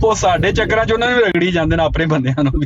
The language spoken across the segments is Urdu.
ਉਹ ਸਾਡੇ ਚੱਕਰਾਂ 'ਚ ਉਹਨਾਂ ਨੂੰ ਵੀ ਰਗੜੀ ਜਾਂਦੇ ਨੇ ਆਪਣੇ ਬੰਦਿਆਂ ਨੂੰ ਵੀ।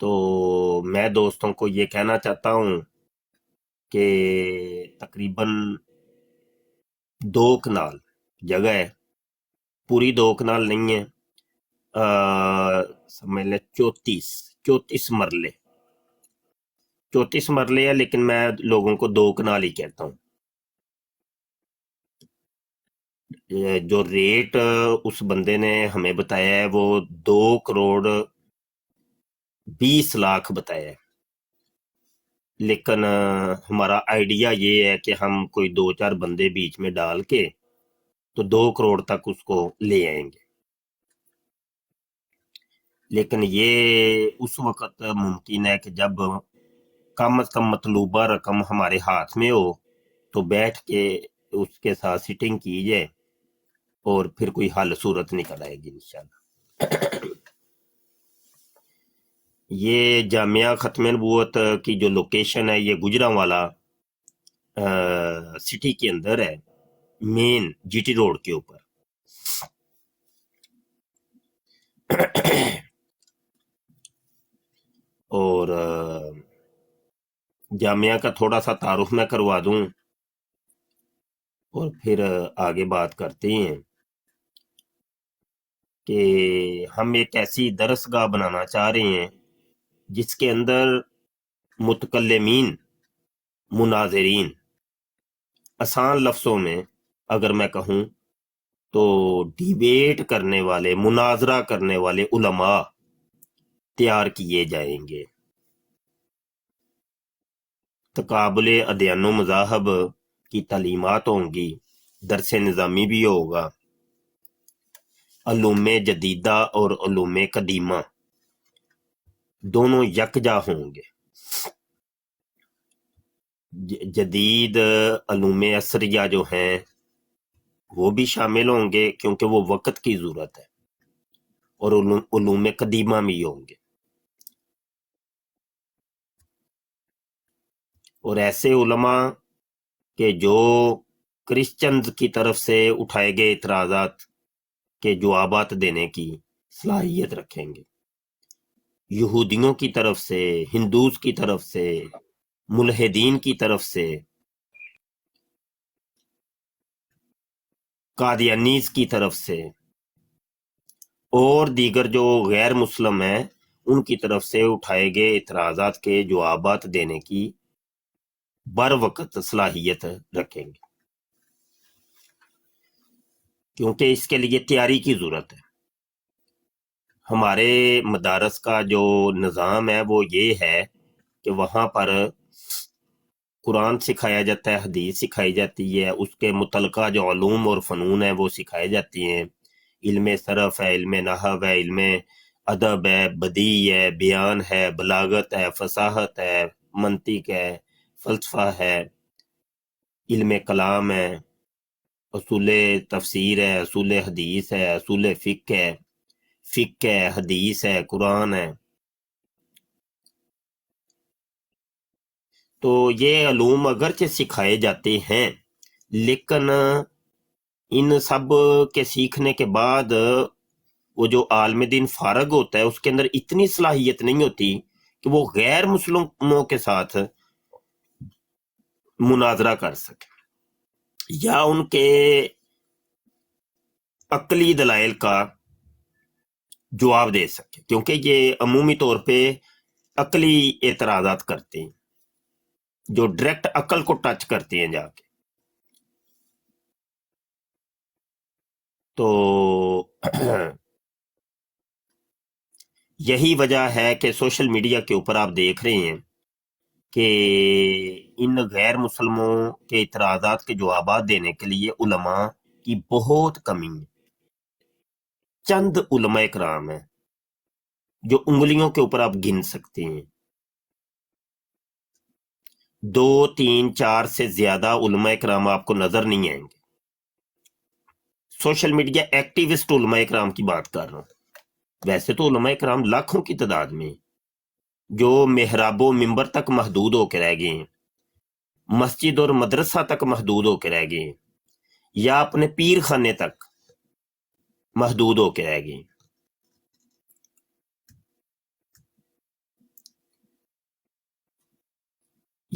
تو میں دوستوں کو یہ کہنا چاہتا ہوں کہ تقریباً 2 کنال جگہ ہے، پوری 2 کنال نہیں ہے، سمجھ لیں 34 مرلے 34 مرلے ہے، لیکن میں لوگوں کو 2 کنال ہی کہتا ہوں۔ جو ریٹ اس بندے نے ہمیں بتایا ہے وہ 2,20,00,000 بتایا ہے، لیکن ہمارا آئیڈیا یہ ہے کہ ہم کوئی 2-4 بندے بیچ میں ڈال کے تو 2 کروڑ تک اس کو لے آئیں گے، لیکن یہ اس وقت ممکن ہے کہ جب کم از کم مطلوبہ رقم ہمارے ہاتھ میں ہو تو بیٹھ کے اس کے ساتھ سیٹنگ کی جائے اور پھر کوئی حل صورت نکل آئے گی انشاءاللہ۔ یہ جامعہ ختم نبوت کی جو لوکیشن ہے یہ گجرانوالا سٹی کے اندر ہے، مین جی ٹی روڈ کے اوپر۔ اور جامعہ کا تھوڑا سا تعارف میں کروا دوں اور پھر آگے بات کرتے ہیں کہ ہم ایک ایسی درسگاہ بنانا چاہ رہے ہیں جس کے اندر متکلمین، مناظرین، آسان لفظوں میں اگر میں کہوں تو ڈیبیٹ کرنے والے، مناظرہ کرنے والے علماء تیار کیے جائیں گے، تقابل ادیان و مذاہب کی تعلیمات ہوں گی، درس نظامی بھی ہوگا، علوم جدیدہ اور علوم قدیمہ دونوں یکجا ہوں گے۔ جدید علوم عصریہ جو ہیں وہ بھی شامل ہوں گے کیونکہ وہ وقت کی ضرورت ہے، اور علوم قدیمہ بھی ہوں گے، اور ایسے علماء کہ جو کرسچنز کی طرف سے اٹھائے گئے اعتراضات کے جوابات دینے کی صلاحیت رکھیں گے، یہودیوں کی طرف سے، ہندوز کی طرف سے، ملحدین کی طرف سے، قادیانیز کی طرف سے، اور دیگر جو غیر مسلم ہیں ان کی طرف سے اٹھائے گئے اعتراضات کے جوابات دینے کی بر وقت صلاحیت رکھیں گے، کیونکہ اس کے لیے تیاری کی ضرورت ہے۔ ہمارے مدارس کا جو نظام ہے وہ یہ ہے کہ وہاں پر قرآن سکھایا جاتا ہے، حدیث سکھائی جاتی ہے، اس کے متعلقہ جو علوم اور فنون ہیں وہ سکھائے جاتی ہیں، علم صرف ہے، علم نحو ہے، علم ادب ہے، بدیع ہے، بیان ہے، بلاغت ہے، فصاحت ہے، منطق ہے، فلسفہ ہے، علم کلام ہے، اصول تفسیر ہے، اصول حدیث ہے، اصول فقہ ہے، حدیث ہے، قرآن ہے۔ تو یہ علوم اگرچہ سکھائے جاتے ہیں لیکن ان سب کے سیکھنے کے بعد وہ جو عالم دین فارغ ہوتا ہے اس کے اندر اتنی صلاحیت نہیں ہوتی کہ وہ غیر مسلموں کے ساتھ مناظرہ کر سکے یا ان کے عقلی دلائل کا جواب دے سکے، کیونکہ یہ عمومی طور پہ عقلی اعتراضات کرتے ہیں جو ڈائریکٹ عقل کو ٹچ کرتے ہیں جا کے۔ تو یہی وجہ ہے کہ سوشل میڈیا کے اوپر آپ دیکھ رہے ہیں کہ ان غیر مسلموں کے اعتراضات کے جوابات دینے کے لیے علماء کی بہت کمی ہے۔ چند علماء کرام ہیں جو انگلیوں کے اوپر آپ گن سکتے ہیں، 2 3 4 سے زیادہ علماء کرام آپ کو نظر نہیں آئیں گے۔ سوشل میڈیا ایکٹیوسٹ علماء کرام کی بات کر رہا ہوں، ویسے تو علماء کرام لاکھوں کی تعداد میں جو محراب و منبر تک محدود ہو کے رہ گئے ہیں، مسجد اور مدرسہ تک محدود ہو کے رہ گئے ہیں، یا اپنے پیر خانے تک محدود ہو کے رہ گئے ہیں۔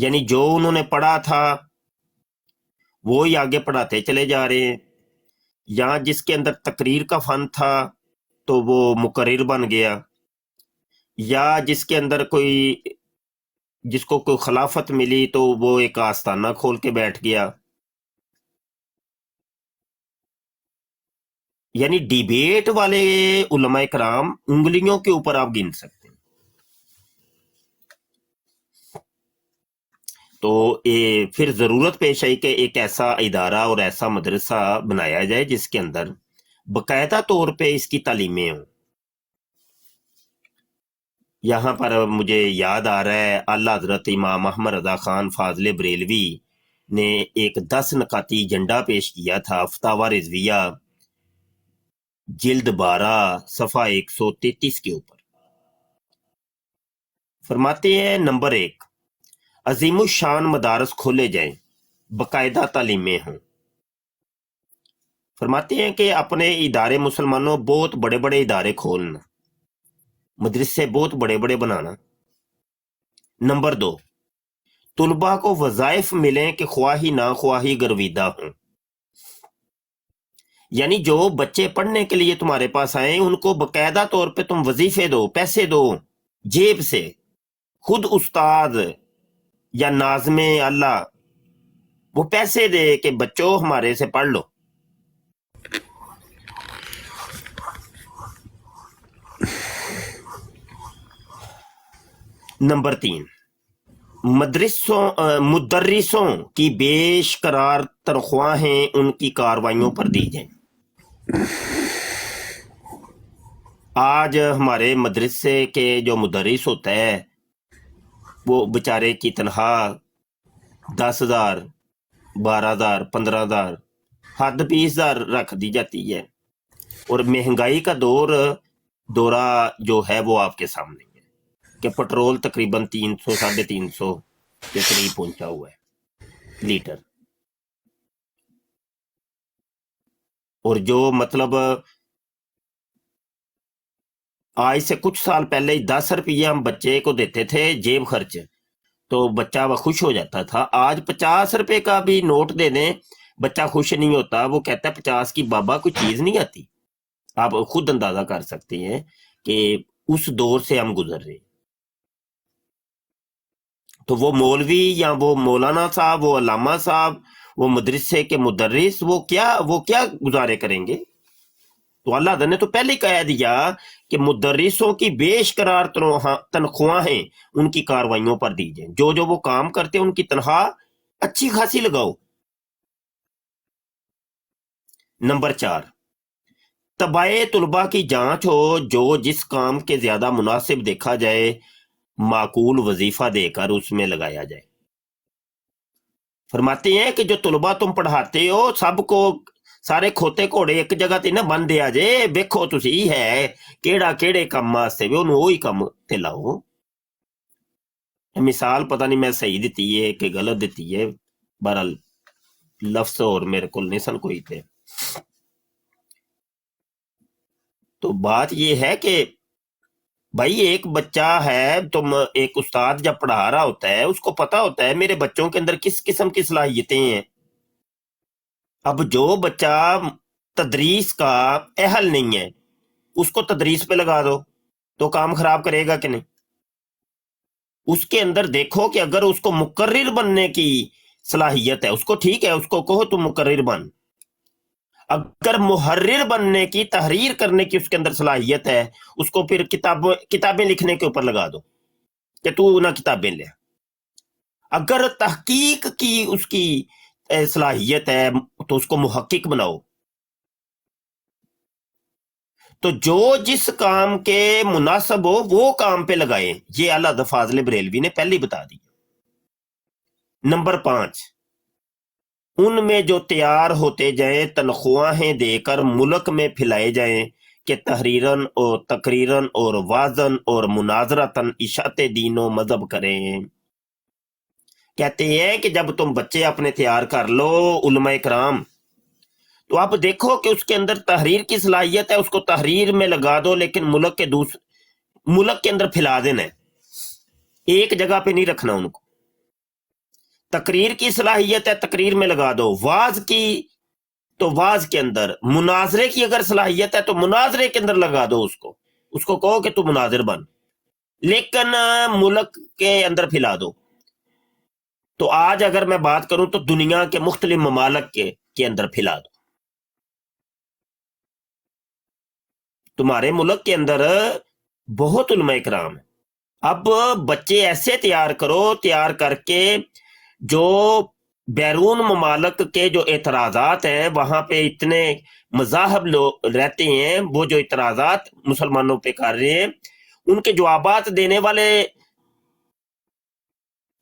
یعنی جو انہوں نے پڑھا تھا وہ ہی آگے پڑھاتے چلے جا رہے ہیں، یا جس کے اندر تقریر کا فن تھا تو وہ مقرر بن گیا، یا جس کے اندر جس کو کوئی خلافت ملی تو وہ ایک آستانہ کھول کے بیٹھ گیا۔ یعنی ڈیبیٹ والے علماء کرام انگلیوں کے اوپر آپ گن سکتے ہیں۔ تو پھر ضرورت پیش آئی کہ ایک ایسا ادارہ اور ایسا مدرسہ بنایا جائے جس کے اندر باقاعدہ طور پہ اس کی تعلیمیں ہوں۔ یہاں پر مجھے یاد آ رہا ہے اعلیٰ حضرت امام احمد رضا خان فاضل بریلوی نے ایک 10 نکاتی ایجنڈا پیش کیا تھا، فتاوی رضویہ جلد 12 صفحہ 133 کے اوپر۔ فرماتے ہیں نمبر 1، عظیم الشان مدارس کھولے جائیں، باقاعدہ تعلیمیں ہوں۔ فرماتے ہیں کہ اپنے ادارے مسلمانوں بہت بڑے بڑے ادارے کھولنا، مدرسے بہت بڑے بڑے بنانا۔ نمبر 2، طلباء کو وظائف ملیں کہ خواہی نہ خواہی گرویدہ ہوں، یعنی جو بچے پڑھنے کے لیے تمہارے پاس آئیں ان کو باقاعدہ طور پہ تم وظیفے دو، پیسے دو جیب سے، خود استاد یا ناظم اللہ وہ پیسے دے کہ بچوں ہمارے سے پڑھ لو۔ نمبر 3، مدرسوں کی بیش قرار تنخواہیں ان کی کارروائیوں پر دی جائیں۔ آج ہمارے مدرسے کے جو مدرس ہوتا ہے وہ بیچارے کی تنخواہ 10,000 12,000 15,000 حد 20,000 رکھ دی جاتی ہے، اور مہنگائی کا دورہ جو ہے وہ آپ کے سامنے ہے کہ پٹرول تقریباً 300 350 کے قریب پہنچا ہوا ہے لیٹر، اور جو مطلب آج سے کچھ سال پہلے 10 روپیہ ہم بچے کو دیتے تھے جیب خرچ تو بچہ وہ خوش ہو جاتا تھا، آج 50 روپے کا بھی نوٹ دے دیں بچہ خوش نہیں ہوتا، وہ کہتا ہے 50 کی بابا کوئی چیز نہیں آتی۔ آپ خود اندازہ کر سکتے ہیں کہ اس دور سے ہم گزر رہے ہیں۔ تو وہ مولوی یا وہ مولانا صاحب، وہ علامہ صاحب، وہ مدرسے کے مدرس وہ کیا گزارے کریں گے؟ تو اللہ تعالیٰ نے تو پہلے کہہ دیا کہ مدرسوں کی بیش قرار تنخواہیں ان کی کارروائیوں پر دی جائیں، جو وہ کام کرتے ہیں ان کی تنخواہ اچھی خاصی لگاؤ۔ نمبر 4، تباہ طلباء کی جانچ ہو، جو جس کام کے زیادہ مناسب دیکھا جائے معقول وظیفہ دے کر اس میں لگایا جائے۔ فرماتے ہیں کہ جو طلباء تم پڑھاتے ہو سب کو سارے کھوتے گھوڑے ایک جگہ تے نہ بن دیا جے، ویکھو تسی ہے کیڑے کام واسطے وی انہوں وہی کام تے لاؤ۔ مثال پتہ نہیں میں صحیح دیتی ہے کہ غلط دیتی ہے، بہرحال لفظ اور میرے کو نہیں سن کوئی تھے۔ تو بات یہ ہے کہ بھائی ایک بچہ ہے، تم ایک استاد جب پڑھا رہا ہوتا ہے اس کو پتا ہوتا ہے میرے بچوں کے اندر کس قسم کی صلاحیتیں ہیں۔ اب جو بچہ تدریس کا اہل نہیں ہے اس کو تدریس پہ لگا دو تو کام خراب کرے گا کہ نہیں؟ اس کے اندر دیکھو کہ اگر اس کو مقرر بننے کی صلاحیت ہے اس کو ٹھیک ہے، اس کو کہو تم مقرر بن۔ اگر محرر بننے کی، تحریر کرنے کی اس کے اندر صلاحیت ہے اس کو پھر کتابیں لکھنے کے اوپر لگا دو کہ تو نہ کتابیں لے۔ اگر تحقیق کی اس کی صلاحیت ہے تو اس کو محقق بناؤ۔ تو جو جس کام کے مناسب ہو وہ کام پہ لگائیں، یہ اعلیٰ فاضل بریلوی نے پہلے ہی بتا دی۔ نمبر 5، ان میں جو تیار ہوتے جائیں تنخواہیں دے کر ملک میں پھیلائے جائیں کہ تحریراً اور تقریراً اور واضن اور مناظرتاً اشاعت دین و مذہب کریں۔ کہتے ہیں کہ جب تم بچے اپنے تیار کر لو علماء کرام تو آپ دیکھو کہ اس کے اندر تحریر کی صلاحیت ہے، اس کو تحریر میں لگا دو، لیکن ملک کے اندر پھیلا دینا ہے، ایک جگہ پہ نہیں رکھنا ان کو۔ تقریر کی صلاحیت ہے تقریر میں لگا دو، واز کی تو واز کے اندر، مناظرے کی اگر صلاحیت ہے تو مناظرے کے اندر لگا دو، اس کو کہو کہ تو مناظر بن، لیکن ملک کے اندر پھیلا دو۔ تو آج اگر میں بات کروں تو دنیا کے مختلف ممالک کے اندر پھیلا دو۔ تمہارے ملک کے اندر بہت علماء کرام ہیں، اب بچے ایسے تیار کرو، تیار کر کے جو بیرون ممالک کے جو اعتراضات ہیں، وہاں پہ اتنے مذاہب لوگ رہتے ہیں، وہ جو اعتراضات مسلمانوں پہ کر رہے ہیں ان کے جوابات دینے والے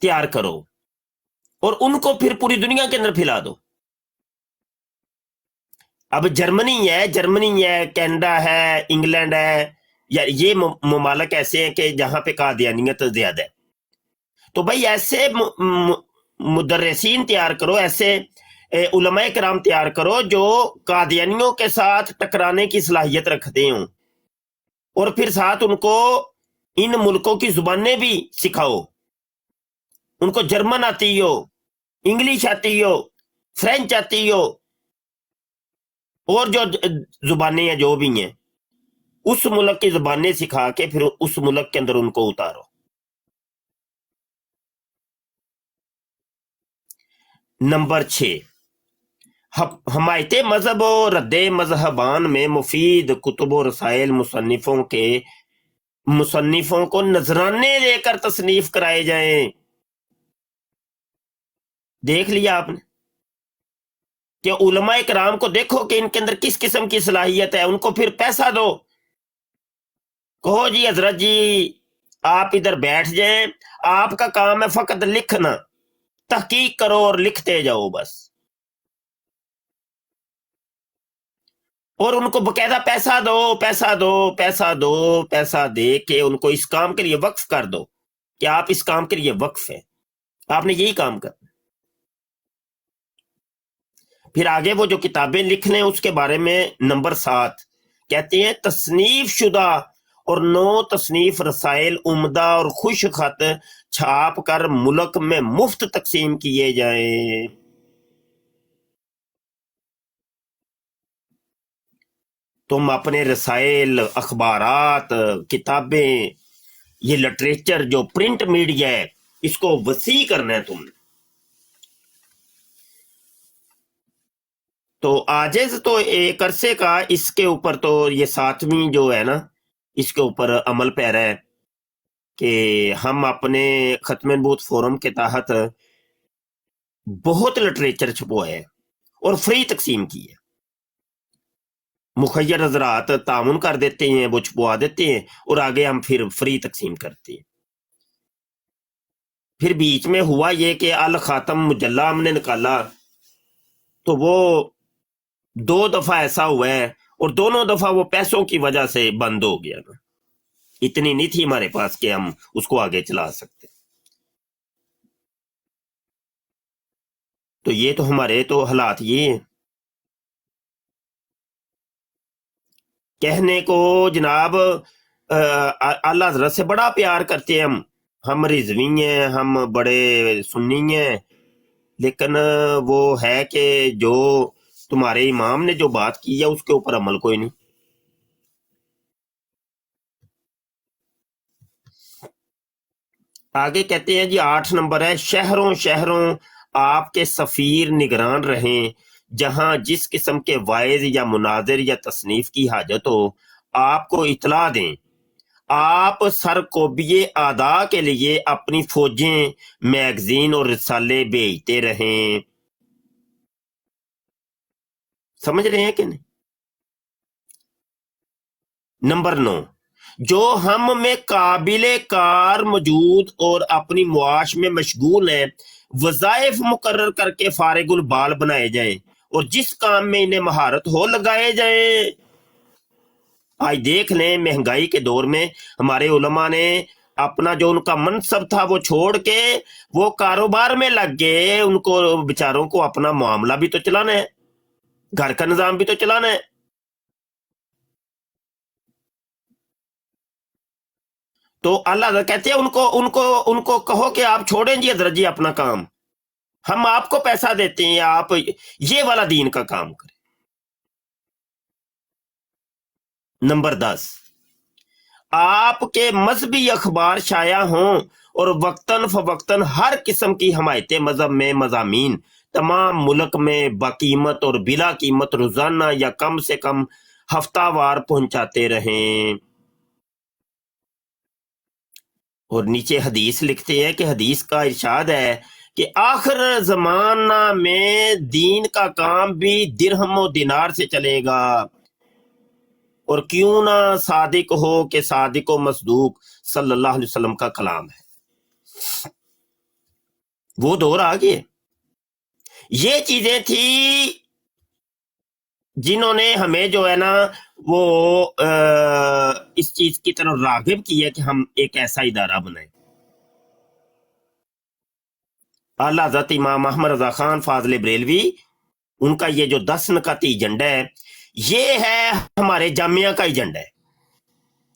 تیار کرو اور ان کو پھر پوری دنیا کے اندر پھیلا دو۔ اب جرمنی ہے، کینیڈا ہے، انگلینڈ ہے، یا یہ ممالک ایسے ہیں کہ جہاں پہ قادیانیت زیادہ ہے، تو بھائی ایسے مدرسین تیار کرو، ایسے علماء کرام تیار کرو جو قادیانیوں کے ساتھ ٹکرانے کی صلاحیت رکھتے ہوں، اور پھر ساتھ ان کو ان ملکوں کی زبانیں بھی سکھاؤ، ان کو جرمن آتی ہو، انگلش آتی ہو، فرینچ آتی ہو، اور جو زبانیں ہیں جو بھی ہیں، اس ملک کی زبانیں سکھا کے پھر اس ملک کے اندر ان کو اتارو۔ نمبر 6، حمایت مذہب و رد مذہبان میں مفید کتب و رسائل مصنفوں کو نذرانے لے کر تصنیف کرائے جائیں۔ دیکھ لیا آپ نے کہ علماء کرام کو دیکھو کہ ان کے اندر کس قسم کی صلاحیت ہے، ان کو پھر پیسہ دو، کہو جی حضرت جی آپ ادھر بیٹھ جائیں، آپ کا کام ہے فقط لکھنا، تحقیق کرو اور لکھتے جاؤ بس، اور ان کو باقاعدہ پیسہ دے کے ان کو اس کام کے لیے وقف کر دو کہ آپ اس کام کے لیے وقف ہیں، آپ نے یہی کام کرنا۔ پھر آگے وہ جو کتابیں لکھ لیں اس کے بارے میں نمبر 7 کہتے ہیں تصنیف شدہ اور نو تصنیف رسائل عمدہ اور خوش خط چھاپ کر ملک میں مفت تقسیم کیے جائیں۔ تم اپنے رسائل، اخبارات، کتابیں، یہ لٹریچر جو پرنٹ میڈیا ہے اس کو وسیع کرنا ہے تم نے۔ تو عاجز تو ایک عرصے کا اس کے اوپر تو یہ 7ویں جو ہے نا اس کے اوپر عمل پیرا ہے کہ ہم اپنے ختم نبوت فورم کے تحت بہت لٹریچر چھپوائے اور فری تقسیم کی ہے۔ مخیر حضرات تعاون کر دیتے ہیں، وہ چھپوا دیتے ہیں اور آگے ہم پھر فری تقسیم کرتے ہیں۔ پھر بیچ میں ہوا یہ کہ الخاتم مجلہ ہم نے نکالا تو وہ 2 دفعہ ایسا ہوا ہے، اور دونوں دفعہ وہ پیسوں کی وجہ سے بند ہو گیا نا، اتنی نہیں تھی ہمارے پاس کہ ہم اس کو آگے چلا سکتے۔ تو یہ تو ہمارے تو حالات یہ ہیں، کہنے کو جناب اللہ حضرت سے بڑا پیار کرتے ہیں ہم رضوی ہیں، ہم بڑے سنی ہیں، لیکن وہ ہے کہ جو تمہارے امام نے جو بات کی ہے اس کے اوپر عمل کوئی نہیں۔ آگے کہتے ہیں جی 8 نمبر ہے، شہروں آپ کے سفیر نگران رہیں، جہاں جس قسم کے وائز یا مناظر یا تصنیف کی حاجت ہو آپ کو اطلاع دیں، آپ سرکوبیے اعداء کے لیے اپنی فوجیں، میگزین اور رسالے بھیجتے رہیں۔ سمجھ رہے ہیں کہ نہیں؟ نمبر 9، جو ہم میں قابل کار موجود اور اپنی معاش میں مشغول ہیں وظائف مقرر کر کے فارغ البال بنائے جائیں اور جس کام میں انہیں مہارت ہو لگائے جائیں۔ آج دیکھ لیں مہنگائی کے دور میں ہمارے علماء نے اپنا جو ان کا منصب تھا وہ چھوڑ کے وہ کاروبار میں لگ گئے، ان کو بیچاروں کو اپنا معاملہ بھی تو چلانا ہے، گھر کا نظام بھی تو چلانا ہے۔ تو اللہ کہتے ہیں ان کو کہو کہ آپ چھوڑیں جی حضرت جی اپنا کام، ہم آپ کو پیسہ دیتے ہیں، آپ یہ والا دین کا کام کریں۔ نمبر 10، آپ کے مذہبی اخبار شائع ہوں اور وقتاً فوقتاً ہر قسم کی حمایت مذہب میں مضامین تمام ملک میں باقیمت اور بلا قیمت روزانہ یا کم سے کم ہفتہ وار پہنچاتے رہیں۔ اور نیچے حدیث لکھتے ہیں کہ حدیث کا ارشاد ہے کہ آخر زمانہ میں دین کا کام بھی درہم و دینار سے چلے گا، اور کیوں نہ صادق ہو کہ صادق و مصدوق صلی اللہ علیہ وسلم کا کلام ہے۔ وہ دور آ گئے۔ یہ چیزیں تھی جنہوں نے ہمیں جو ہے نا وہ اس چیز کی طرف راغب کیا کہ ہم ایک ایسا ادارہ بنائیں۔ اعلیٰ حضرت امام احمد رضا خان فاضل بریلوی، ان کا یہ جو 10 نکاتی ایجنڈا ہے، یہ ہے ہمارے جامعہ کا ایجنڈا ہے،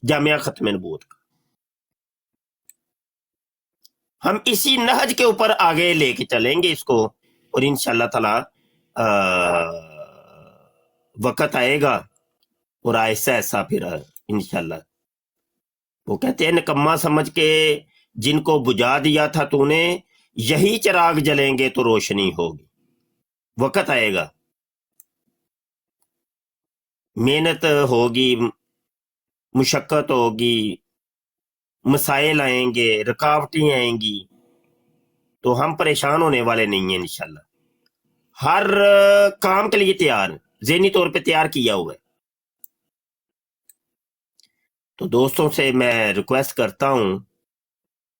جامعہ ختم نبوت کا۔ ہم اسی نہج کے اوپر آگے لے کے چلیں گے اس کو، اور انشاءاللہ تعالی وقت آئے گا اور آہستہ آہستہ پھر انشاءاللہ۔ وہ کہتے ہیں نکما سمجھ کے جن کو بجھا دیا تھا تو نے، یہی چراغ جلیں گے تو روشنی ہوگی۔ وقت آئے گا، محنت ہوگی، مشقت ہوگی، مسائل آئیں گے، رکاوٹیں آئیں گی، تو ہم پریشان ہونے والے نہیں ہیں انشاءاللہ۔ ہر کام کے لیے تیار، ذہنی طور پہ تیار کیا ہوا ہے۔ تو دوستوں سے میں ریکویسٹ کرتا ہوں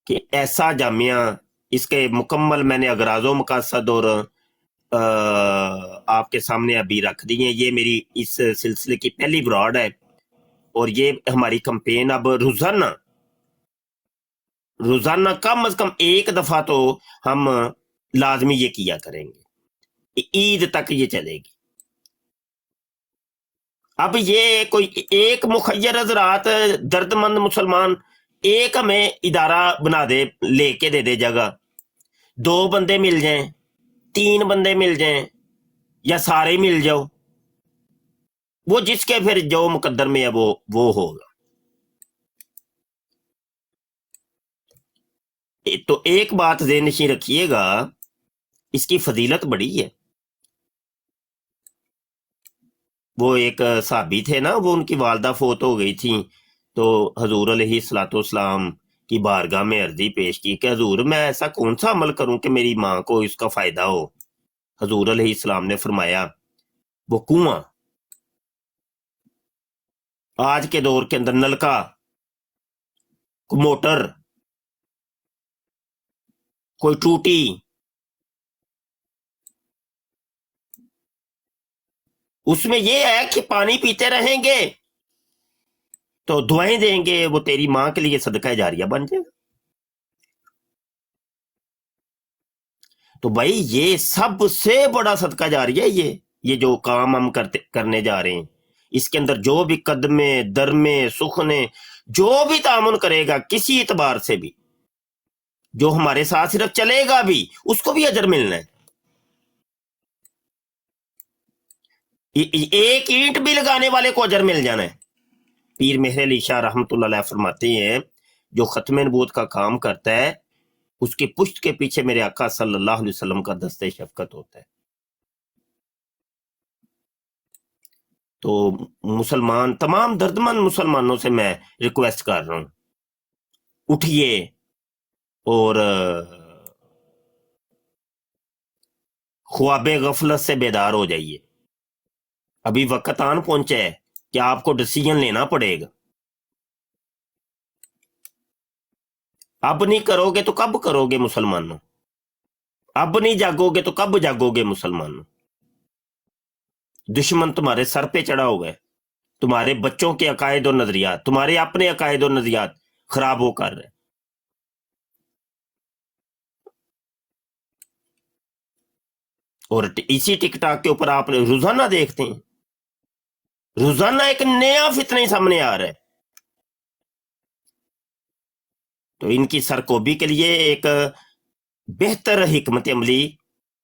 کہ ایسا جامعہ، اس کے مکمل میں نے اغراض و مقاصد اور آپ کے سامنے ابھی رکھ دی ہیں۔ یہ میری اس سلسلے کی پہلی براڈ ہے، اور یہ ہماری کمپین اب روزانہ کم از کم ایک دفعہ تو ہم لازمی یہ کیا کریں گے، عید تک یہ چلے گی۔ اب یہ کوئی ایک مخیر حضرات درد مند مسلمان ایک ہمیں ادارہ بنا دے، لے کے دے دے جگہ، 2 بندے مل جائیں، 3 بندے مل جائیں، یا سارے مل جاؤ، وہ جس کے پھر جو مقدر میں ہے وہ ہوگا۔ تو ایک بات ذہن نشین رکھیے گا، اس کی فضیلت بڑی ہے۔ وہ ایک صحابی تھے نا، وہ ان کی والدہ فوت ہو گئی تھی، تو حضور علیہ الصلوۃ والسلام کی بارگاہ میں عرضی پیش کی کہ حضور میں ایسا کون سا عمل کروں کہ میری ماں کو اس کا فائدہ ہو۔ حضور علیہ السلام نے فرمایا وہ کنواں، آج کے دور کے اندر نلکا، موٹر، کوئی ٹوٹی، اس میں یہ ہے کہ پانی پیتے رہیں گے تو دعائیں دیں گے، وہ تیری ماں کے لیے صدقہ جاریہ بن جائے گا۔ تو بھائی یہ سب سے بڑا صدقہ جاریہ ہے، یہ جو کام ہم کرنے جا رہے ہیں، اس کے اندر جو بھی قدمے درمے سخنے جو بھی تعاون کرے گا کسی اعتبار سے بھی، جو ہمارے ساتھ صرف چلے گا بھی، اس کو بھی اجر ملنا ہے۔ ایک اینٹ بھی لگانے والے کو اجر مل جانا ہے۔ پیر مہر علی شاہ رحمۃ اللہ علیہ فرماتے ہیں جو ختم نبوت کا کام کرتا ہے، اس کی پشت کے پیچھے میرے آقا صلی اللہ علیہ وسلم کا دستِ شفقت ہوتا ہے۔ تو مسلمان، تمام دردمند مسلمانوں سے میں ریکویسٹ کر رہا ہوں، اٹھیے اور خواب غفلت سے بیدار ہو جائیے۔ ابھی وقت آن پہنچا ہے کہ آپ کو ڈیسیژن لینا پڑے گا۔ اب نہیں کرو گے تو کب کرو گے مسلمانوں؟ اب نہیں جاگو گے تو کب جاگو گے مسلمانوں؟ دشمن تمہارے سر پہ چڑھا ہوا ہے، تمہارے بچوں کے عقائد اور نظریات، تمہارے اپنے عقائد اور نظریات خراب ہو کر رہے ہیں۔ اور اسی ٹک ٹاک کے اوپر آپ روزانہ دیکھتے ہیں، روزانہ ایک نیا فتنہ سامنے آ رہا ہے۔ تو ان کی سرکوبی کے لیے ایک بہتر حکمت عملی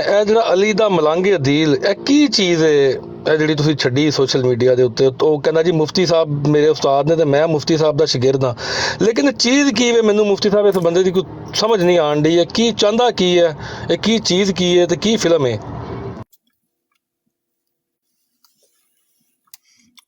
ਇਹ ਜਿਹੜਾ ਅਲੀ ਦਾ ਮਲੰਗ ਅਦੀਲ ਇਹ ਕੀ ਚੀਜ਼ ਹੈ ਇਹ ਜਿਹੜੀ ਤੁਸੀਂ ਛੱਡੀ ਸੋਸ਼ਲ ਮੀਡੀਆ ਦੇ ਉੱਤੇ? ਉਹ ਕਹਿੰਦਾ ਜੀ ਮੁਫਤੀ ਸਾਹਿਬ ਮੇਰੇ ਉਸਤਾਦ ਨੇ ਤੇ ਮੈਂ ਮੁਫਤੀ ਸਾਹਿਬ ਦਾ ਸ਼ਾਗਿਰਦ ਹਾਂ, ਲੇਕਿਨ ਇਹ ਚੀਜ਼ ਕੀ ਹੈ ਮੈਨੂੰ ਮੁਫਤੀ ਸਾਹਿਬ ਇਸ ਬੰਦੇ ਦੀ ਕੋਈ ਸਮਝ ਨਹੀਂ ਆਣ ਡਈ ਹੈ, ਕੀ ਚਾਹੁੰਦਾ ਕੀ ਹੈ, ਇਹ ਕੀ ਚੀਜ਼ ਕੀ ਹੈ ਤੇ ਕੀ ਫਿਲਮ ਹੈ?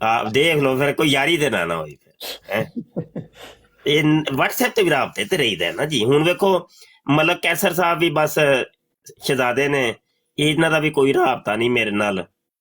ਆਪ ਦੇਖ ਲਓ ਫਿਰ ਕੋਈ ਯਾਰੀ ਦੇ ਨਾ ਹੋਈ ਫਿਰ ਹੈਂ। ਇਹ WhatsApp ਤੇ ਵੀ ਰਾਬਤੇ ਤੇ ਰਹੀਦਾ ਨਾ ਜੀ। ਹੁਣ ਵੇਖੋ ਮਲਕ ਕੈਸਰ ਸਾਹਿਬ ਵੀ ਬਸ ਸ਼ਹਜ਼ਾਦੇ ਨੇ, ਇਹਨਾਂ ਦਾ ਵੀ ਕੋਈ ਰਾਬਤਾ ਨਹੀਂ ਮੇਰੇ ਨਾਲ।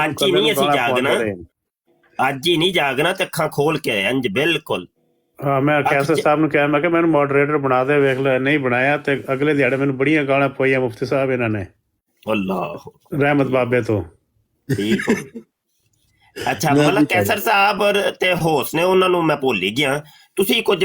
ਅੱਜ ਹੀ ਨਹੀਂ ਅਸੀਂ ਜਾਗਣਾ, ਅੱਜ ਹੀ ਨਹੀਂ ਜਾਗਣਾ ਤੇ ਅੱਖਾਂ ਖੋਲ ਕੇ ਇੰਜ ਬਿਲਕੁਲ। ਹਾਂ ਮੈਂ ਕੈਸਰ ਸਾਹਿਬ ਨੂੰ ਕਿਹਾ, ਮੈਂ ਕਿ ਮੈਨੂੰ ਮੋਡਰੇਟਰ ਬਣਾ ਦੇ, ਵੇਖ ਲੈ ਨਹੀਂ ਬਣਾਇਆ ਤੇ ਅਗਲੇ ਦਿਹਾੜੇ ਮੈਨੂੰ ਬੜੀਆਂ ਗਾਲਾਂ ਪਈਆਂ ਮੁਫਤੀ ਸਾਹਿਬ ਇਹਨਾਂ ਨੇ ਅੱਲਾਹ ਰਹਿਮਤ ਬਾਬੇ ਤੋਂ। ਠੀਕ ਹੋ ਅੱਛਾ ਮਲਕ ਕੈਸਰ ਸਾਹਿਬ ਤੇ ਹੋਸ ਨੇ ਉਹਨਾਂ ਨੂੰ ਮੈਂ ਭੁੱਲ ਹੀ ਗਿਆ। ਤੁਸੀਂ ਕੁਝ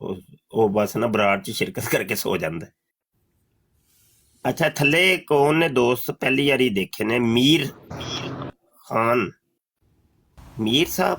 ਉਹ ਬਸ ਨਾ ਬਰਾੜ ਚ ਸ਼ਿਰਕਤ ਕਰਕੇ ਸੋ ਜਾਂਦਾ। ਅੱਛਾ ਥੱਲੇ ਕੌਣ ਨੇ ਦੋਸਤ ਪਹਿਲੀ ਵਾਰੀ ਦੇਖੇ ਨੇ? ਮੀਰ ਖਾਨ, ਮੀਰ ਸਾਹਿਬ।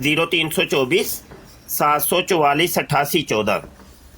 0324 744 8814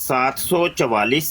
744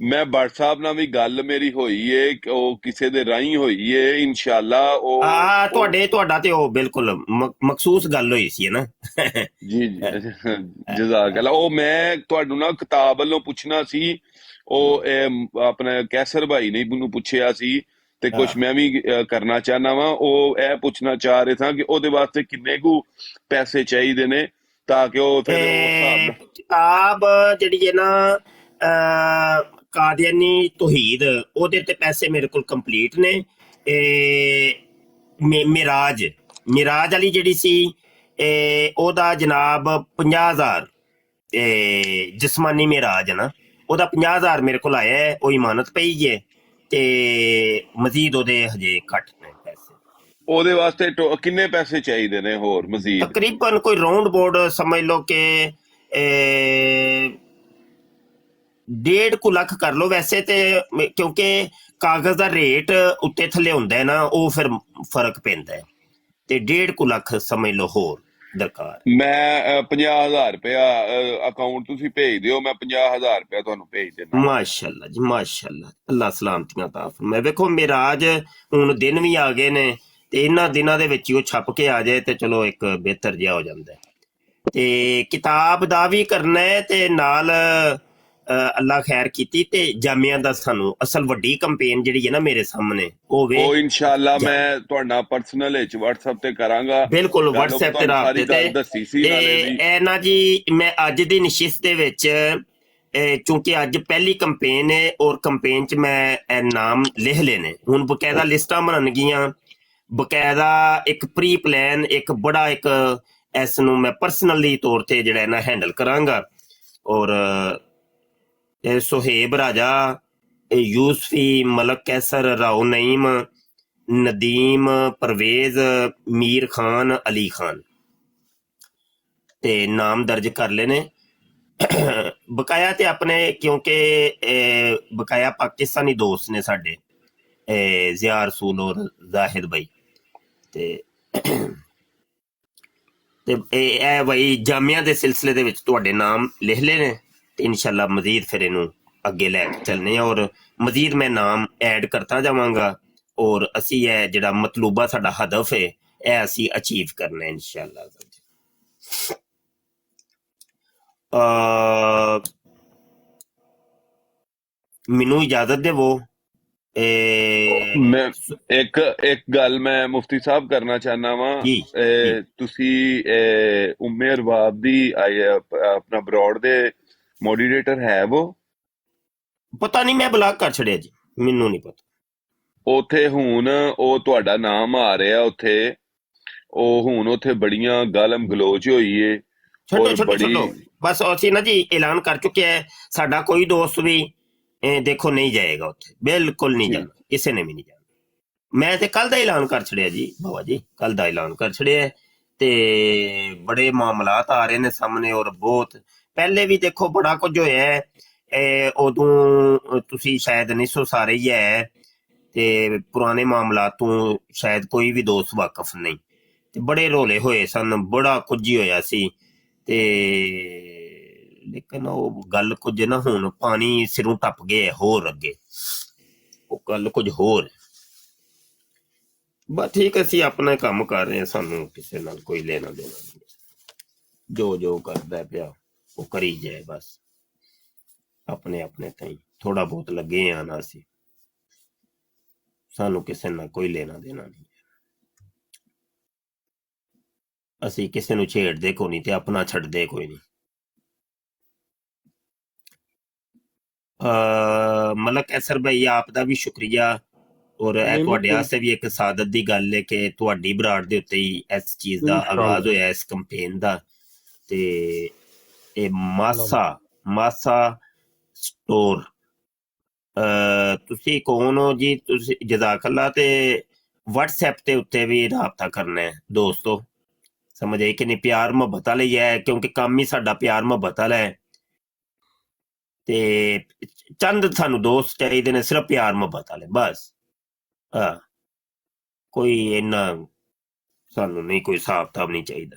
ਮੈਂ ਭੱਟ ਸਾਹਿਬ ਨਾਲ ਵੀ ਗੱਲ ਮੇਰੀ ਹੋਈ ਏ ਕਿ ਉਹ ਕਿਸੇ ਦੇ ਰਾਹੀਂ ਹੋਈ ਏ ਇਨਸ਼ਾਅੱਲਾ ਉਹ ਤੁਹਾਡਾ ਤੇ ਉਹ ਬਿਲਕੁਲ ਮਖਸੂਸ ਗੱਲ ਹੋਈ ਸੀ ਨਾ। ਜੀ ਜੀ ਜਜ਼ਾਕ ਅੱਲਾ। ਉਹ ਮੈਂ ਤੁਹਾਨੂੰ ਨਾ ਕਿਤਾਬ ਵੱਲੋਂ ਪੁੱਛਣਾ ਸੀ, ਉਹ ਆਪਣਾ ਕੈਸਰ ਭਾਈ ਨੇ ਮੈਨੂੰ ਪੁੱਛਿਆ ਸੀ ਤੇ ਕੁਛ ਮੈਂ ਵੀ ਕਰਨਾ ਚਾਹਨਾ ਵਾਂ। ਉਹ ਇਹ ਪੁੱਛਣਾ ਚਾਹ ਰਹੇ ਸਾਂ ਕਿ ਉਹਦੇ ਵਾਸਤੇ ਕਿੰਨੇ ਕੁ ਪੈਸੇ ਚਾਹੀਦੇ ਨੇ ਤਾਂ ਕਿ ਉਹ ਫਿਰ ਉਸ ਹਿਸਾਬ ਨਾਲ ਕਿਤਾਬ ਜਿਹੜੀ ਹੈ ਨਾ ਕਾਦੀਆਨੀ ਤੌਹੀਦ, ਉਹਦੇ ਤੇ ਪੈਸੇ ਮੇਰੇ ਕੋਲ ਕੰਪਲੀਟ ਨੇ। ਮਿਰਾਜ ਵਾਲੀ ਜਿਹੜੀ ਸੀ ਉਹਦਾ ਜਨਾਬ 50,000 ਜਿਸਮਾਨੀ ਮਿਰਾਜ ਨਾ, ਉਹਦਾ 50,000 ਮੇਰੇ ਕੋਲ ਆਇਆ ਹੈ, ਉਹ ਇਮਾਨਤ ਪਈ ਜੇ ਤੇ ਮਜ਼ੀਦ ਉਹਦੇ ਹਜੇ ਘੱਟ ਨੇ ਪੈਸੇ। ਉਹਦੇ ਵਾਸਤੇ ਕਿੰਨੇ ਪੈਸੇ ਚਾਹੀਦੇ ਨੇ ਹੋਰ ਮਜ਼ੀਦ? ਤਕਰੀਬਨ ਕੋਈ ਰਾਉਂਡ ਬੋਰਡ ਸਮਝ ਲਓ ਕਿ 1.5 ਲੱਖ ਕਰ ਲਓ ਵੈਸੇ ਤੇ, ਕਿਉਂਕਿ ਕਾਗਜ਼ ਦਾ ਰੇਟ ਉੱਤੇ ਥੱਲੇ ਹੁੰਦਾ ਹੈ ਨਾ, ਉਹ ਫਿਰ ਫਰਕ ਪੈਂਦਾ ਹੈ, ਤੇ 1.5 ਲੱਖ ਸਮਝ ਲਓ ਹੋਰ ਦਰਕਾਰ। ਮੈਂ 50,000 ਰੁਪਇਆ ਅਕਾਊਂਟ ਤੁਸੀਂ ਭੇਜ ਦਿਓ, ਮੈਂ 50,000 ਰੁਪਇਆ ਤੁਹਾਨੂੰ ਭੇਜ ਦੇਣਾ। ਮਾਸ਼ਾਅੱਲਾ ਜੀ ਮਾਸ਼ਾਅੱਲਾ, ਅੱਲਾ ਸਲਾਮਤੀਆਂ ਤਾ ਫਰਮਾਏ। ਵੇਖੋ ਮਿਰਾਜ ਹੁਣ ਦਿਨ ਵੀ ਆ ਗਏ ਨੇ ਤੇ ਇਹਨਾਂ ਦਿਨਾਂ ਦੇ ਵਿੱਚ ਹੀ ਉਹ ਛਪ ਕੇ ਆ ਜਾਏ ਤੇ ਚਲੋ ਇੱਕ ਬਿਹਤਰ ਜਿਹਾ ਹੋ ਜਾਂਦਾ ਹੈ। ਤੇ ਕਿਤਾਬ ਦਾ ਵੀ ਕਰਨਾ ਹੈ ਤੇ ਨਾਲ ਅੱਲਾ ਖੈਰ ਕੀਤੀ ਤੇ ਜਾਮਿਆਂ ਦਾ ਸਾਨੂੰ ਅਸਲ ਵੱਡੀ ਕੰਪੇਨ ਜਿਹੜੀ ਹੈ ਨਾ ਮੇਰੇ ਸਾਹਮਣੇ ਉਹ ਇਨਸ਼ਾਅੱਲਾ ਮੈਂ ਤੁਹਾਡਾ ਪਰਸਨਲ ਵਿੱਚ WhatsApp ਤੇ ਕਰਾਂਗਾ। ਬਿਲਕੁਲ WhatsApp ਤੇ ਰਾਬਤੇ ਤੇ ਦੱਸੀ ਸੀ ਇਹ ਨਾ ਜੀ। ਮੈਂ ਅੱਜ ਦੀ ਨਸ਼ਿਸਤ ਦੇ ਵਿੱਚ ਚੂੰਕਿ ਅੱਜ ਪਹਿਲੀ ਕੰਪੇਨ ਹੈ ਔਰ ਕੰਪੇਨ 'ਚ ਮੈਂ ਇਹ ਨਾਮ ਲਿਖ ਲੈਣੇ, ਹੁਣ ਬਕਾਇਦਾ ਲਿਸਟਾਂ ਬਣਨਗੀਆਂ, ਬਕਾਇਦਾ ਇੱਕ ਪ੍ਰੀ ਪਲਾਨ, ਇੱਕ ਬੜਾ ਇੱਕ ਇਸ ਨੂੰ ਮੈਂ ਪਰਸਨਲੀ ਤੌਰ ਤੇ ਜਿਹੜਾ ਨਾ ਹੈਂਡਲ ਕਰਾਂਗਾ। ਔਰ ਸੁਹੇਬ ਰਾਜਾ, ਯੂਸਫੀ, ਮਲਕ ਕੈਸਰ, ਰਾਓ ਨਈਮ, ਨਦੀਮ, ਪਰਵੇਜ਼, ਮੀਰ ਖਾਨ, ਅਲੀ ਖਾਨ ਤੇ ਨਾਮ ਦਰਜ ਕਰ ਲੈਣੇ। ਬਕਾਇਆ ਤੇ ਆਪਣੇ ਕਿਉਂਕਿ ਬਕਾਇਆ ਪਾਕਿਸਤਾਨੀ ਦੋਸਤ ਨੇ ਸਾਡੇ, ਜ਼ਿਆ ਰਸੂਲ ਔਰ ਜ਼ਾਹਿਦ ਭਾਈ, ਤੇ ਇਹ ਭਾਈ ਜਾਮਿਆਂ ਦੇ ਸਿਲਸਿਲੇ ਦੇ ਵਿੱਚ ਤੁਹਾਡੇ ਨਾਮ ਲਿਖ ਲੈਣੇ ਤੇ ਇਨਸ਼ਾਅੱਲਾ ਮਜ਼ੀਦ ਫਿਰ ਇਹਨੂੰ ਅੱਗੇ ਲੈ ਕੇ ਚੱਲਨੇ ਆ ਔਰ ਮਜ਼ੀਦ ਮੈਂ ਨਾਮ ਐਡ ਕਰਤਾ ਜਾਵਾਂਗਾ ਔਰ ਅਸੀਂ ਇਹ ਜਿਹੜਾ ਮਤਲੂਬਾ ਸਾਡਾ ਹਦਫ ਹੈ ਇਹ ਅਸੀਂ ਅਚੀਵ ਕਰਨਾ ਇਨਸ਼ਾਅੱਲਾ। ਮੈਨੂੰ ਇਜਾਜ਼ਤ ਦੇਵੋ। ਮੈਂ ਇੱਕ ਗੱਲ ਮੈਂ ਮੁਫਤੀ ਸਾਹਿਬ ਕਰਨਾ ਚਾਹਨਾ ਵਾਂ। ਤੁਸੀਂ ਉਮੇ ਅਰਬਾਬ ਦੀ ਆਪਣਾ ਬਰੋਡ ਦੇ ਮੋਡਰੇਟਰ ਹੈ ਉਹ? ਪਤਾ ਨਹੀਂ, ਮੈਂ ਬਲਾਕ ਕਰ ਛੜਿਆ ਜੀ, ਮੈਨੂੰ ਨਹੀਂ ਪਤਾ। ਉੱਥੇ ਹੁਣ ਉਹ ਤੁਹਾਡਾ ਨਾਮ ਆ ਰਿਹਾ ਉੱਥੇ, ਉਹ ਹੁਣ ਉੱਥੇ ਬੜੀਆਂ ਗਾਲਮ ਗਲੋਚ ਹੋਈ ਏ। ਛੱਡੋ ਬਸ, ਅਸੀਂ ਨਾ ਜੀ ਐਲਾਨ ਕਰ ਚੁੱਕੇ ਹੈ, ਸਾਡਾ ਕੋਈ ਦੋਸਤ ਵੀ ਦੇਖੋ ਨਹੀਂ ਜਾਏਗਾ ਉੱਥੇ, ਬਿਲਕੁਲ ਨਹੀਂ ਜਾਣਾ, ਕਿਸੇ ਨੇ ਵੀ ਨਹੀਂ ਜਾਣਾ। ਮੈਂ ਤੇ ਕੱਲ ਦਾ ਐਲਾਨ ਕਰ ਛੜਿਆ ਜੀ ਬਾਬਾ ਜੀ, ਕੱਲ ਦਾ ਐਲਾਨ ਕਰ ਛੜਿਆ ਤੇ ਬੜੇ ਮਾਮਲਾਤ ਆ ਰਹੇ ਨੇ ਸਾਹਮਣੇ ਔਰ ਬਹੁਤ ਪਹਿਲੇ ਵੀ ਦੇਖੋ ਬੜਾ ਕੁਝ ਹੋਇਆ ਹੈ। ਉਦੋਂ ਤੁਸੀਂ ਸ਼ਾਇਦ ਨਹੀਂ ਸੋ ਸਾਰੇ ਹੀ ਹੈ ਤੇ ਪੁਰਾਣੇ ਮਾਮਲਾਤ ਤੋਂ ਸ਼ਾਇਦ ਕੋਈ ਵੀ ਦੋਸਤ ਵਾਕਫ ਨਹੀਂ, ਤੇ ਬੜੇ ਰੋਲੇ ਹੋਏ ਸਨ, ਬੜਾ ਕੁਝ ਹੀ ਹੋਇਆ ਸੀ ਤੇ ਲੇਕਿਨ ਉਹ ਗੱਲ ਕੁਝ ਨਾ ਹੁਣ ਪਾਣੀ ਸਿਰੋਂ ਟੱਪ ਗਏ ਹੋਰ ਅੱਗੇ, ਉਹ ਗੱਲ ਕੁਝ ਹੋਰ। ਬਸ ਠੀਕ, ਅਸੀਂ ਆਪਣਾ ਕੰਮ ਕਰ ਰਹੇ ਹਾਂ, ਸਾਨੂੰ ਕਿਸੇ ਨਾਲ ਕੋਈ ਲੈਣਾ ਦੇਣਾ ਨਹੀਂ, ਜੋ ਕਰਦਾ ਪਿਆ ਉਹ ਕਰੀ ਜਾਏ, ਬਸ ਆਪਣੇ ਤਾਈਂ ਥੋੜਾ ਬਹੁਤ ਲੱਗੇ ਆ ਨਾ, ਅਸੀਂ ਸਾਨੂੰ ਕਿਸੇ ਨਾਲ ਕੋਈ ਲੈਣਾ ਦੇਣਾ ਨਹੀਂ, ਅਸੀਂ ਕਿਸੇ ਨੂੰ ਛੇੜਦੇ ਕੋਈ ਨਹੀਂ ਤੇ ਆਪਣਾ ਛੱਡਦੇ ਕੋਈ ਨਹੀਂ। ਮਲਕ ਕੈਸਰ ਭਾਈ ਆਪ ਦਾ ਵੀ ਸ਼ੁਕਰੀਆ ਔਰ ਇਹ ਤੁਹਾਡੇ ਵਾਸਤੇ ਵੀ ਇੱਕ ਸਾਦਤ ਦੀ ਗੱਲ ਹੈ ਕਿ ਤੁਹਾਡੀ ਬਰਾੜ ਦੇ ਉੱਤੇ ਹੀ ਇਸ ਚੀਜ਼ ਦਾ ਆਗਾਜ਼ ਹੋਇਆ, ਇਸ ਕੰਪੇਨ ਦਾ। ਤੇ ਇਹ ਮਾਸਾ ਸਟੋਰ, ਤੁਸੀਂ ਕੌਣ ਹੋ ਜੀ? ਤੁਸੀਂ ਜਜ਼ਾਕੱਲਾ। ਤੇ WhatsApp ਤੇ ਉੱਤੇ ਵੀ ਰਾਬਤਾ ਕਰਨਾ ਹੈ ਦੋਸਤੋ, ਸਮਝ ਆਈ ਕਿ ਨਹੀਂ? ਪਿਆਰ ਮੁਹੱਬਤ ਵਾਲਾ ਹੀ ਹੈ, ਕਿਉਂਕਿ ਕੰਮ ਹੀ ਸਾਡਾ ਪਿਆਰ ਮੁਹੱਬਤ ਵਾਲਾ ਹੈ ਤੇ ਚੰਦ ਸਾਨੂੰ ਦੋਸਤ ਚਾਹੀਦੇ ਨੇ ਸਿਰਫ ਪਿਆਰ ਮੁਹੱਬਤ ਵਾਲੇ, ਬਸ। ਕੋਈ ਇੰਨਾ ਸਾਨੂੰ ਨਹੀਂ, ਕੋਈ ਹਿਸਾਬ ਕਿਤਾਬ ਨਹੀਂ ਚਾਹੀਦਾ।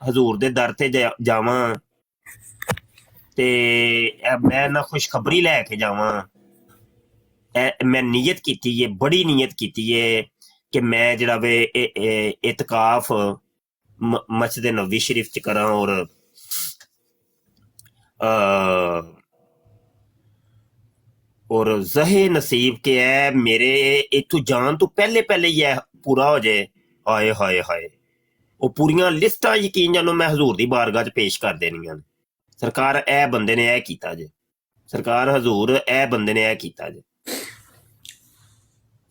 ਹਜ਼ੂਰ ਦੇ ਦਰ ਤੇ ਜਾਵਾਂ ਤੇ ਮੈਂ ਨਾ ਖੁਸ਼ਖਬਰੀ ਲੈ ਕੇ ਜਾਵਾਂ। ਮੈਂ ਨੀਅਤ ਕੀਤੀ ਹੈ, ਬੜੀ ਨੀਅਤ ਕੀਤੀ ਹੈ ਕਿ ਮੈਂ ਜਿਹੜਾ ਵੇ ਇਤਕਾਫ ਮਸਜਿਦ ਨਬਵੀ ਸ਼ਰੀਫ ਚ ਕਰਾਂ ਔਰ ਜ਼ਹੇ ਨਸੀਬ ਕਿ ਹੈ ਮੇਰੇ ਇੱਥੋਂ ਜਾਣ ਤੋਂ ਪਹਿਲੇ ਪਹਿਲੇ ਹੀ ਇਹ ਪੂਰਾ ਹੋ ਜਾਏ। ਹਾਏ ਹਾਏ ਹਾਏ, ਉਹ ਪੂਰੀਆਂ ਲਿਸਟਾਂ ਯਕੀਨ ਜਾਨੋ ਮੈਂ ਹਜ਼ੂਰ ਦੀ ਬਾਰਗਾਹ 'ਚ ਪੇਸ਼ ਕਰ ਦੇਣੀਆਂ। ਸਰਕਾਰ ਇਹ ਬੰਦੇ ਨੇ ਇਹ ਕੀਤਾ ਜੇ, ਸਰਕਾਰ ਹਜ਼ੂਰ ਇਹ ਬੰਦੇ ਨੇ ਇਹ ਕੀਤਾ ਜੇ।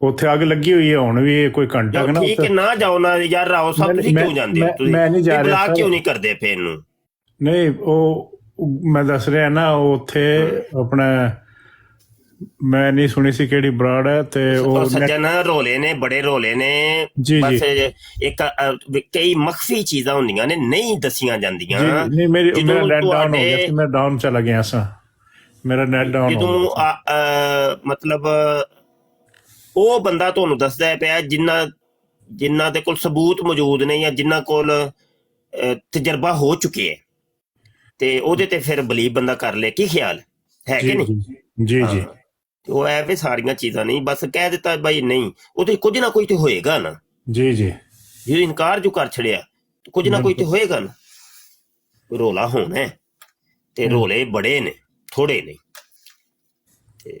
ਉੱਥੇ ਅੱਗ ਲੱਗੀ ਹੋਈ ਹੈ ਹੁਣ ਵੀ, ਕੋਈ ਘੰਟਾ ਕਿ ਨਾ ਠੀਕ ਹੈ ਨਾ ਜਾਓ ਨਾ ਯਾਰ, ਰਾਓ ਸਭ ਤੁਸੀਂ ਕਿਉਂ ਜਾਂਦੇ ਹੋ? ਤੁਸੀਂ ਮੈਂ ਨਹੀਂ ਜਾ ਰਿਹਾ, ਬੁਲਾ ਕਿਉਂ ਨਹੀਂ ਕਰਦੇ ਫੇਰ ਨੂੰ? ਨਹੀਂ ਉਹ ਮੈਂ ਦੱਸ ਰਿਹਾ ਨਾ, ਉਹ ਉੱਥੇ ਆਪਣਾ ਮੈਂ ਨਹੀਂ ਸੁਣੀ ਸੀ ਕਿਹੜੀ ਬਰਾੜ ਹੈ ਤੇ ਉਹ ਸੱਜਣ ਰੋਲੇ ਨੇ, ਬੜੇ ਰੋਲੇ ਨੇ। ਬਸ ਇੱਕ ਕਈ ਮਖਫੀ ਚੀਜ਼ਾਂ ਹੁੰਦੀਆਂ ਨੇ ਨਹੀਂ ਦੱਸੀਆਂ ਜਾਂਦੀਆਂ। ਨਹੀਂ ਮੇਰਾ ਨੈਟ ਡਾਊਨ ਹੋ ਗਿਆ ਸੀ, ਮੈਂ ਡਾਊਨ ਚਲਾ ਗਿਆ ਸਾਂ, ਮੇਰਾ ਨੈਟ ਡਾਊਨ ਹੋ ਗਿਆ। ਮਤਲਬ ਉਹ ਬੰਦਾ ਤੁਹਾਨੂੰ ਦੱਸਦਾ ਪਿਆ ਜਿਨ੍ਹਾਂ ਦੇ ਕੋਲ ਸਬੂਤ ਮੌਜੂਦ ਨੇ ਜਾਂ ਜਿਨ੍ਹਾਂ ਕੋਲ ਤਜਰਬਾ ਹੋ ਚੁੱਕਿਆ ਹੈ, ਤੇ ਉਹਦੇ ਤੇ ਫਿਰ ਬਲੀਵ ਬੰਦਾ ਕਰ ਲੇ। ਕੀ ਖਿਆਲ ਹੈ ਕਿ ਨਹੀਂ? ਜੀ ਜੀ। ਉਹ ਐਵੇਂ ਸਾਰੀਆਂ ਚੀਜ਼ਾਂ ਨਹੀਂ, ਬਸ ਕਹਿ ਦਿੱਤਾ ਬਾਈ ਨਹੀਂ, ਉਹ ਤੇ ਕੁਝ ਨਾ ਕੁਝ ਤੇ ਹੋਏਗਾ ਨਾ। ਜੀ ਜੀ। ਜੇ ਇਨਕਾਰ ਜੋ ਕਰ ਛੜਿਆ ਕੁਝ ਨਾ ਕੁਝ ਤੇ ਹੋਏਗਾ ਨਾ। ਰੋਲਾ ਹੋਣਾ ਤੇ ਰੋਲੇ ਬੜੇ ਨੇ, ਥੋੜੇ ਨਹੀਂ। ਤੇ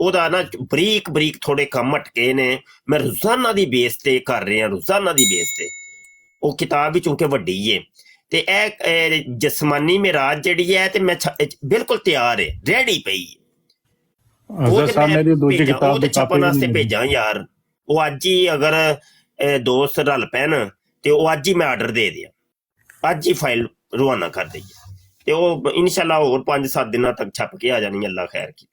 ਉਹਦਾ ਨਾ ਬਰੀਕ ਬਰੀਕ ਥੋੜੇ ਕੰਮ ਹਟਕੇ ਨੇ। ਮੈਂ ਰੋਜ਼ਾਨਾ ਦੀ ਬੇਸ ਤੇ ਕਰ ਰਿਹਾ, ਰੋਜ਼ਾਨਾ ਦੀ ਬੇਸ ਤੇ। ਉਹ ਕਿਤਾਬ ਵੀ ਚੂੰਕਿ ਵੱਡੀ ਏ ਤੇ ਇਹ ਜਸਮਾਨੀ ਮਿਰਾਜ ਜਿਹੜੀ ਹੈ ਤੇ ਮੈਂ ਬਿਲਕੁਲ ਤਿਆਰ ਹੈ, ਰੈਡੀ ਪਈ ਹੈ। ਉਹ ਤੇ ਛਾਪਣ ਵਾਸਤੇ ਭੇਜਾਂ ਯਾਰ। ਉਹ ਅੱਜ ਹੀ ਅਗਰ ਦੋਸਤ ਰਲ ਪੈਣ ਤੇ ਉਹ ਅੱਜ ਹੀ ਮੈਂ ਆਰਡਰ ਦੇ ਦਿਆਂ, ਅੱਜ ਹੀ ਫਾਈਲ ਰਵਾਨਾ ਕਰ ਦਈਏ ਤੇ ਉਹ ਇਨਸ਼ਾਅੱਲਾ ਹੋਰ 5-7 ਦਿਨਾਂ ਤੱਕ ਛਪ ਕੇ ਆ ਜਾਣੀ। ਅੱਲਾ ਖੈਰ ਕੀਤੀ।